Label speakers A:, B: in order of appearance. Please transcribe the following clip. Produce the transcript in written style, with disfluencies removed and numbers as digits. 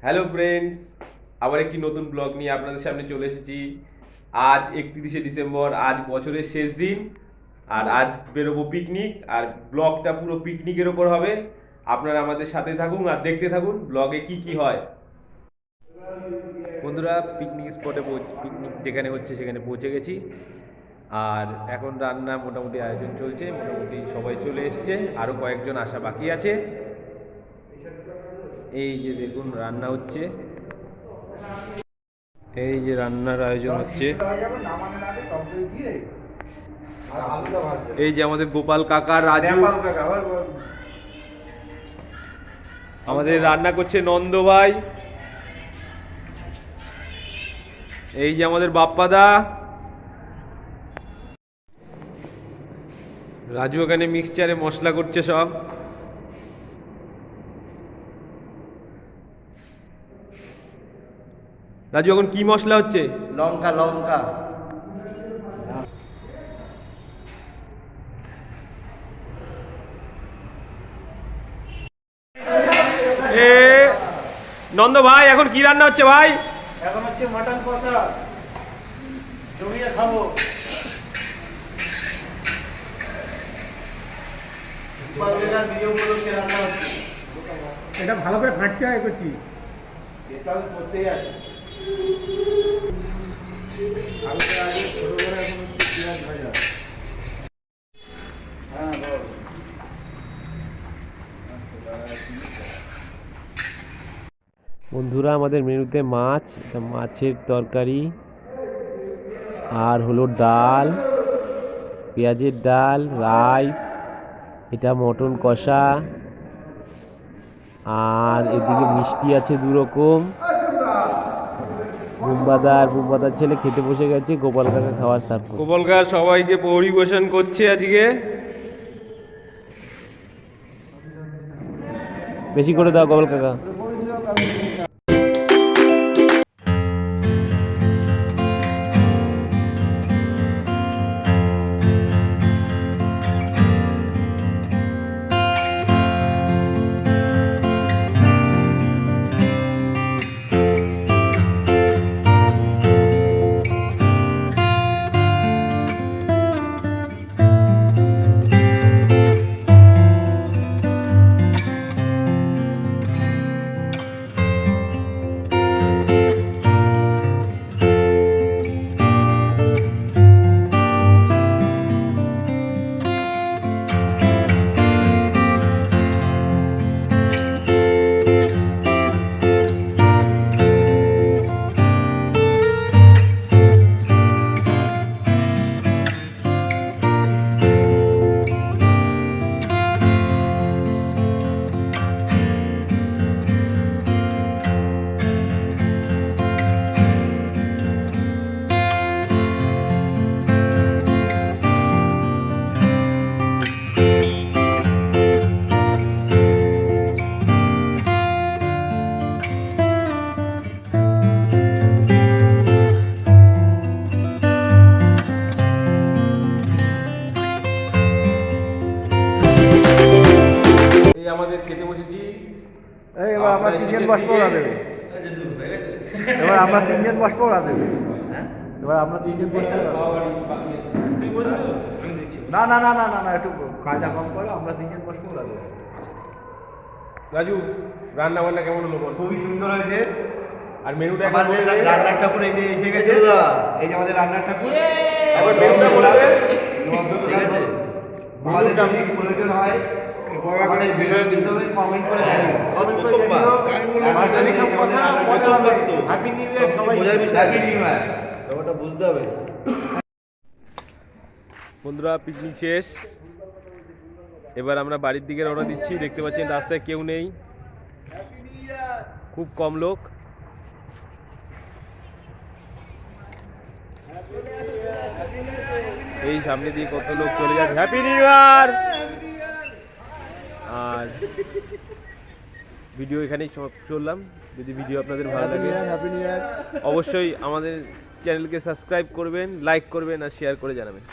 A: Hello friends, আবার একটি নতুন ব্লগ নিয়ে আপনাদের সামনে চলে এসেছি। আজ 31শে ডিসেম্বর, আজ বছরের শেষ দিন। আর আজ বেরোবো পিকনিক, আর ব্লগটা পুরো পিকনিকের ওপর হবে। আপনারা আমাদের সাথে থাকুন আর দেখতে থাকুন ব্লগে কি কি হয়। বন্ধুরা, পিকনিক স্পটে পিকনিক যেখানে হচ্ছে সেখানে পৌঁছে গেছি। আর এখন রান্না মোটামুটি আয়োজন চলছে, মোটামুটি সবাই চলে এসছে, আরও কয়েকজন আসা বাকি আছে। এই যে দেখুন রান্না হচ্ছে, এই যে রান্নার আয়োজন হচ্ছে। এই যে আমাদের গোপাল কাকা, রাজু, আমাদের রান্না করছে নন্দ ভাই। এই যে আমাদের বাপ্পাদা, রাজু এখানে মিক্সচারে মশলা করছে সব। রাজু এখন কি মশলা হচ্ছে?
B: লঙ্কা লঙ্কা
A: এ নন্দ ভাই, এখন কি রান্না হচ্ছে ভাই?
B: এখন হচ্ছে মাটন কষা, জমিয়ে খাবো।
C: এটা ভালো করে ফাটতে হয় করছি।
B: এটা আমি করতেই আছি। আলুটা আগে ছোট করে এখন হচ্ছে পেঁয়াজ ভাজা। হ্যাঁ বল।
A: বন্ধুরা, আমাদের মেনুতে মাছ, এটা মাছের তরকারি, আর হলো ডাল, পেঁয়াজের ডাল, রাইস, এটা মটন কষা, আর এদিকে মিষ্টি আছে 2 রকম। বুম্বাদার ছেলে খেতে বসে গেছে, গোপাল কাকা খাওয়ার সার্ভ করছে। গোপাল কাকা সবাইকে পরিবেশন করছে আজকে। বেশি করে দাও গোপাল কাকা। আমাদের খেতে বসেছি।
C: এবার আমরা তিনজন বসবো, ওরা দেবে। এবার আমরা তিনজন বসবো, ওরা দেবে। এবার আমরা তিনজন বসবো। না না না না না না, একটু কাজটা কম করো, আমরা তিনজন বসবো, ওরা দেবে।
A: রাজু, রান্না বান্না কেমন হলো বল?
B: খুবই সুন্দর হয়েছে।
A: আর মেনুটা
B: আমাদের রান্নার ঠাকুর এই যে এসে গেছে। এই যে আমাদের রান্নার ঠাকুর।
A: একবার মেনুটা বলে দে।
B: আমাদের যদি প্রয়োজন হয় আমাদের বিষয় দিতে হবে, কমেন্ট করে জানিও।
C: হ্যাপি নিউ ইয়ার সবাই।
B: হ্যাপি নিউ ইয়ার, ব্যাপারটা বুঝতে হবে।
A: বন্ধুরা, পিকনিক শেষ, এবার আমরা বাড়ির দিকে রওনা দিচ্ছি। দেখতে পাচ্ছেন রাস্তায় কেউ নেই, খুব কম লোক। এই সামনে দিয়ে কত লোক চলে যাচ্ছে। Happy new year. আর ভিডিও এখানেই চললাম। যদি ভিডিও আপনাদের ভালো লাগে,
C: হ্যাপি নিউ ইয়ার।
A: অবশ্যই আমাদের চ্যানেলকে সাবস্ক্রাইব করবেন, লাইক করবেন আর শেয়ার করে জানাবেন।